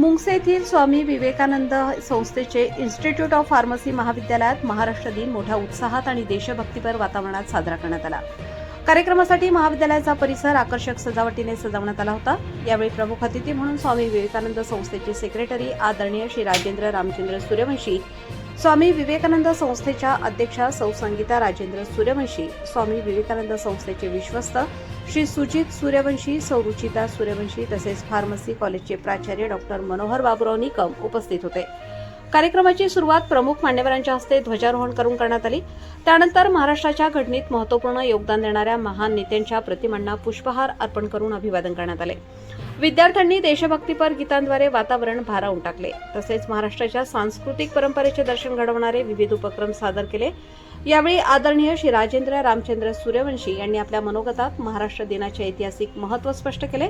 मुंगसे येथील स्वामी विवेकानंद संस्थेचे institute of pharmacy महाविद्यालयात महाराष्ट्र दिन मोठ्या उत्साहात आणि देशभक्तीपर वातावरणात साजरा करण्यात आला। कार्यक्रमासाठी महाविद्यालयाचा परिसर आकर्षक सजावटीने सजवण्यात आला होता। यावेळी प्रमुख अतिथी म्हणून स्वामी विवेकानंद संस्थेचे सेक्रेटरी आदरणीय श्री राजेंद्र रामचंद्र सूर्यवंशी, स्वामी विवेकानंद संस्थेच्या अध्यक्षा सौ संगीता राजेंद्र सूर्यवंशी, स्वामी विवेकानंद संस्थेचे विश्वस्त श्री सुजित सूर्यवंशी, सौ रुचिता सूर्यवंशी तसेच फार्मसी कॉलेजचे प्राचार्य डॉक्टर मनोहर बाबूराव निकम उपस्थित होते। कार्यक्रमाची सुरुवात प्रमुख मान्यवरांच्या हस्ते ध्वजारोहण करून करण्यात आली। त्यानंतर महाराष्ट्राच्या घटनेत महत्त्वपूर्ण योगदान देणाऱ्या महान नेत्यांच्या प्रतिमांना पुष्पहार अर्पण करून अभिवादन करण्यात आले। विद्यार्थ्यांनी देशभक्तीपर गीतांद्वारे वातावरण भारावून टाकले। तसेच महाराष्ट्राच्या सांस्कृतिक परंपरेचे दर्शन घडवणारे विविध उपक्रम सादर केले। यावेळी आदरणीय श्री राजेंद्र रामचंद्र सूर्यवंशी यांनी आपल्या मनोगतात महाराष्ट्र दिनाचे ऐतिहासिक महत्त्व स्पष्ट केले।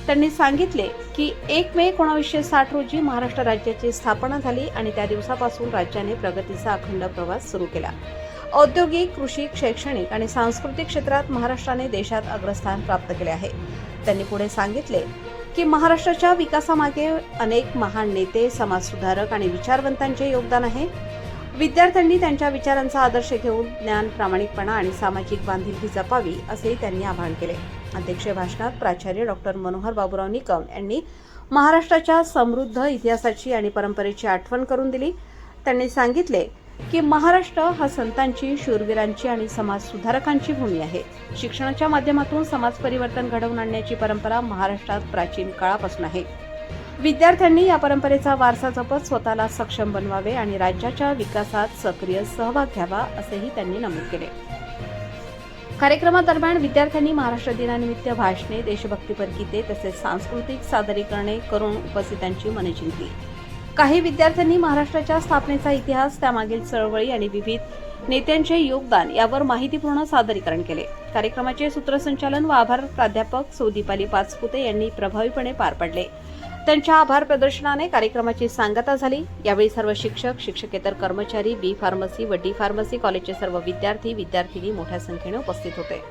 त्यांनी सांगितले की 1 मे 1960 रोजी महाराष्ट्र राज्याची स्थापना झाली आणि त्या दिवसापासून राज्याने प्रगतीचा अखंड प्रवास सुरू केला। औद्योगिक, कृषी, शैक्षणिक आणि सांस्कृतिक क्षेत्रात महाराष्ट्राने देशात अग्रस्थान प्राप्त केले आहे। त्यांनी पुढे सांगितले की महाराष्ट्राच्या विकासामागे अनेक महान नेते, समाजसुधारक आणि विचारवंतांचे योगदान आहे। विद्यार्थ्यांनी त्यांच्या विचारांचा आदर्श घेऊन ज्ञान, प्रामाणिकपणा आणि सामाजिक बांधिलकी जपावी असेही त्यांनी आवाहन केले। अध्यक्षीय भाषणात प्राचार्य डॉक्टर मनोहर बाबूराव निकम यांनी महाराष्ट्राच्या समृद्ध इतिहासाची आणि परंपरेची आठवण करून दिली। त्यांनी सांगितले की महाराष्ट्र हा संतांची, शूरवीरांची आणि समाजसुधारकांची भूमी आहे। शिक्षणाच्या माध्यमातून समाज परिवर्तन घडवून आणण्याची परंपरा महाराष्ट्रात प्राचीन काळापासून आहे। विद्यार्थ्यांनी या परंपरेचा वारसा जपत स्वतःला सक्षम बनवावे आणि राज्याच्या विकासात सक्रिय सहभाग घ्यावा असेही त्यांनी नमूद केले। कार्यक्रमादरम्यान विद्यार्थ्यांनी महाराष्ट्र दिनानिमित्त भाषणे, देशभक्तीपर गीते तसेच सांस्कृतिक सादरीकरणे करून उपस्थितांची मने जिंकली। काही विद्यार्थ्यांनी महाराष्ट्राच्या स्थापनेचा इतिहास, त्यामागील चळवळी आणि विविध नेत्यांचे योगदान यावर माहितीपूर्ण सादरीकरण केले। कार्यक्रमाचे सूत्रसंचालन व आभार प्राध्यापक सौ दीपाली पाचपुते यांनी प्रभावीपणे पार पाडले। त्यांच्या आभार प्रदर्शनाने कार्यक्रमाची सांगता झाली। यावेळी सर्व शिक्षक, शिक्षकेतर कर्मचारी, बी फार्मसी व डी फार्मसी कॉलेजचे सर्व विद्यार्थी, विद्यार्थिनी मोठ्या संख्येने उपस्थित होते।